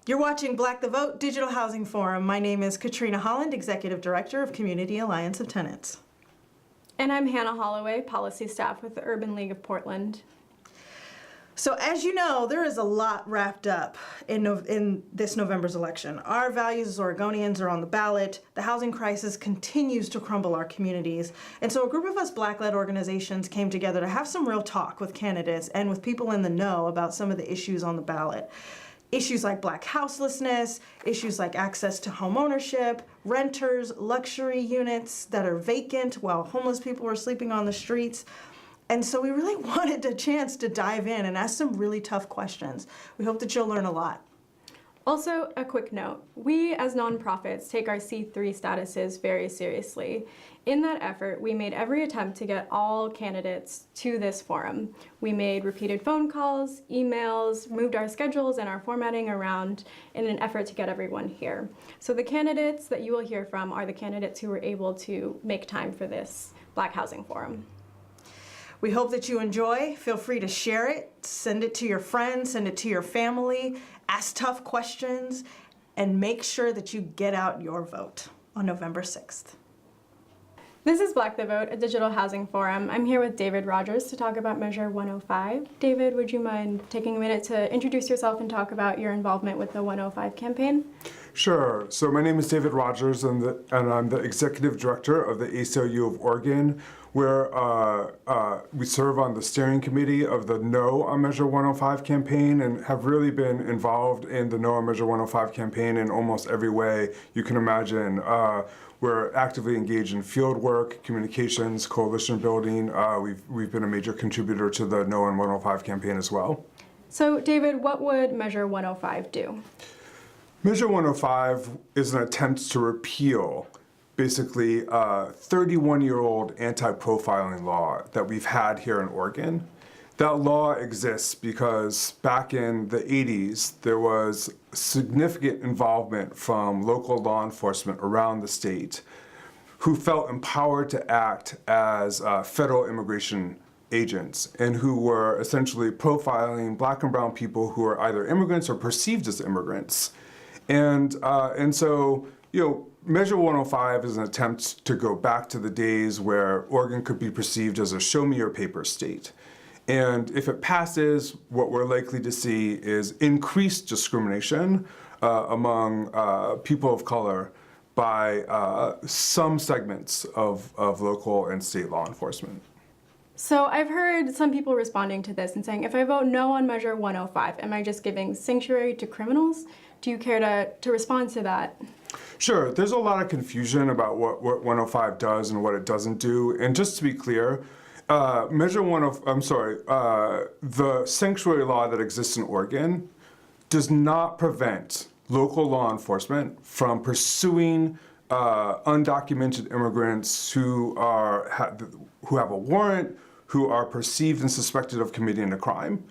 You're watching Black the Vote Digital Housing Forum. My name is Katrina Holland, Executive Director of Community Alliance of Tenants. And I'm Hannah Holloway, Policy Staff with the Urban League of Portland. So as you know, there is a lot wrapped up in this November's election. Our values as Oregonians are on the ballot. The housing crisis continues to crumble our communities. And so a group of us Black-led organizations came together to have some real talk with candidates and with people in the know about some of the issues on the ballot. Issues like Black houselessness, issues like access to home ownership, renters, luxury units that are vacant while homeless people are sleeping on the streets. And so we really wanted a chance to dive in and ask some really tough questions. We hope that you'll learn a lot. Also, a quick note, we as nonprofits take our C3 statuses very seriously. In that effort, we made every attempt to get all candidates to this forum. We made repeated phone calls, emails, moved our schedules and our formatting around in an effort to get everyone here. So the candidates that you will hear from are the candidates who were able to make time for this Black Housing Forum. We hope that you enjoy. Feel free to share it, send it to your friends, send it to your family, ask tough questions, and make sure that you get out your vote on November 6th. This is Black the Vote, a digital housing forum. I'm here with David Rogers to talk about Measure 105. David, would you mind taking a minute to introduce yourself and talk about your involvement with the 105 campaign? Sure. So my name is David Rogers, and I'm the Executive Director of the ACLU of Oregon, where we serve on the steering committee of the No on Measure 105 campaign and have really been involved in the No on Measure 105 campaign in almost every way you can imagine. We're actively engaged in field work, communications, coalition building. We've been a major contributor to the No on 105 campaign as well. So David, what would Measure 105 do? Measure 105 is an attempt to repeal basically a 31-year-old anti-profiling law that we've had here in Oregon. That law exists because back in the 80s, there was significant involvement from local law enforcement around the state who felt empowered to act as federal immigration agents and who were essentially profiling Black and brown people who are either immigrants or perceived as immigrants. And so, Measure 105 is an attempt to go back to the days where Oregon could be perceived as a show me your papers state. And if it passes, what we're likely to see is increased discrimination among people of color by some segments of local and state law enforcement. So I've heard some people responding to this and saying, if I vote no on Measure 105, am I just giving sanctuary to criminals? Do you care to respond to that? Sure. There's a lot of confusion about what 105 does and what it doesn't do. And just to be clear, the sanctuary law that exists in Oregon does not prevent local law enforcement from pursuing undocumented immigrants who have a warrant, who are perceived and suspected of committing a crime.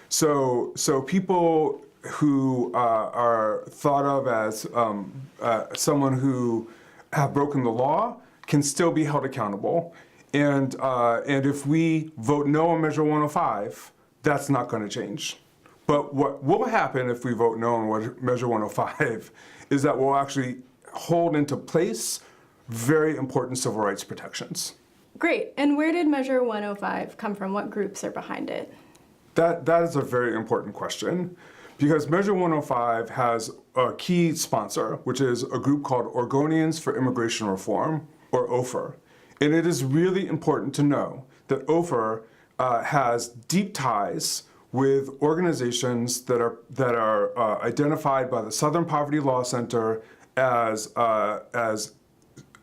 So people who are thought of as someone who have broken the law can still be held accountable. And if we vote no on Measure 105, that's not going to change. But what will happen if we vote no on Measure 105 is that we'll actually hold into place very important civil rights protections. Great. And where did Measure 105 come from? What groups are behind it? That is a very important question, because Measure 105 has a key sponsor, which is a group called Oregonians for Immigration Reform, or OFER. And it is really important to know that OFER has deep ties with organizations that are identified by the Southern Poverty Law Center as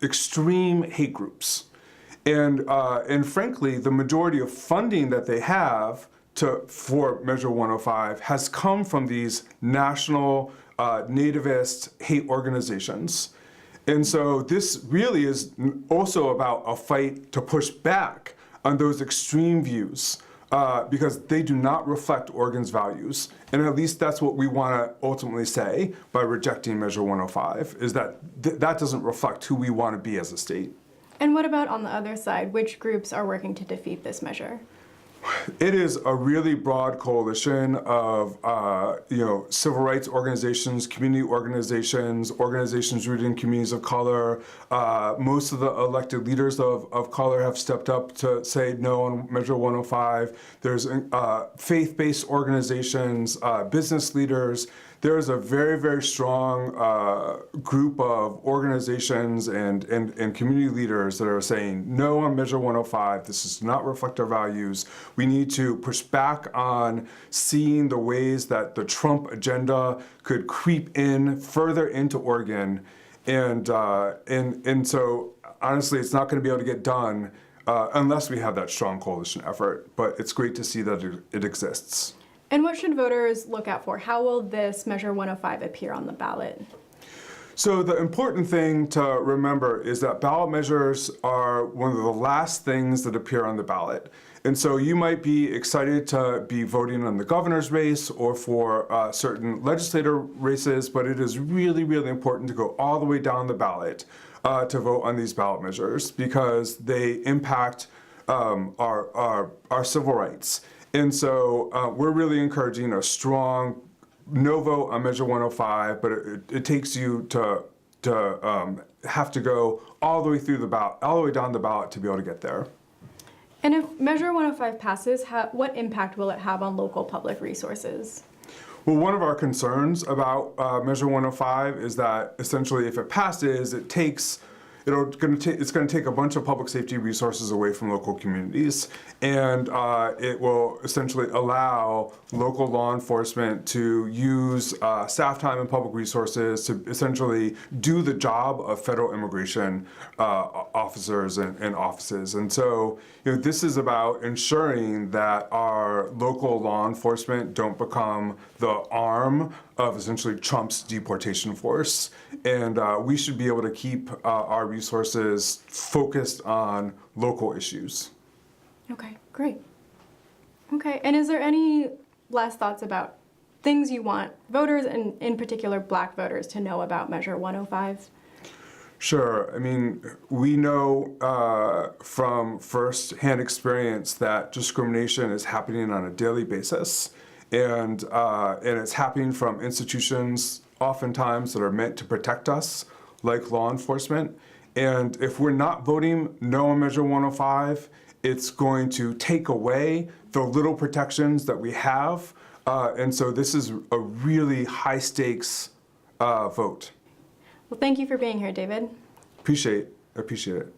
extreme hate groups. And frankly, the majority of funding that they have for Measure 105 has come from these national nativist hate organizations. And so this really is also about a fight to push back on those extreme views because they do not reflect Oregon's values. And at least that's what we want to ultimately say by rejecting Measure 105, is that that doesn't reflect who we want to be as a state. And what about on the other side? Which groups are working to defeat this measure? It is a really broad coalition of, civil rights organizations, community organizations, organizations rooted in communities of color. Most of the elected leaders of color have stepped up to say no on Measure 105. There's faith-based organizations, business leaders. There's a very, very strong group of organizations and community leaders that are saying no on Measure 105. This does not reflect our values. We need to push back on seeing the ways that the Trump agenda could creep in further into Oregon. And so, honestly, it's not going to be able to get done unless we have that strong coalition effort. But it's great to see that it exists. And what should voters look out for? How will this Measure 105 appear on the ballot? So the important thing to remember is that ballot measures are one of the last things that appear on the ballot. And so you might be excited to be voting on the governor's race or for certain legislator races, but it is really, really important to go all the way down the ballot to vote on these ballot measures because they impact our civil rights. And so we're really encouraging a strong no vote on Measure 105, but it takes you to have to go all the way through the ballot, all the way down the ballot to be able to get there. And if Measure 105 passes, what impact will it have on local public resources? Well, one of our concerns about Measure 105 is that essentially if it passes, it's going to take a bunch of public safety resources away from local communities, and it will essentially allow local law enforcement to use staff time and public resources to essentially do the job of federal immigration officers and offices. And so, this is about ensuring that our local law enforcement don't become the arm of essentially Trump's deportation force. And we should be able to keep our resources focused on local issues. Okay, great. Okay, and is there any last thoughts about things you want voters, and in particular Black voters, to know about Measure 105? Sure. I mean, we know from firsthand experience that discrimination is happening on a daily basis. And it's happening from institutions oftentimes that are meant to protect us, like law enforcement. And if we're not voting no on Measure 105, it's going to take away the little protections that we have. And so this is a really high stakes vote. Well, thank you for being here, David. Appreciate it.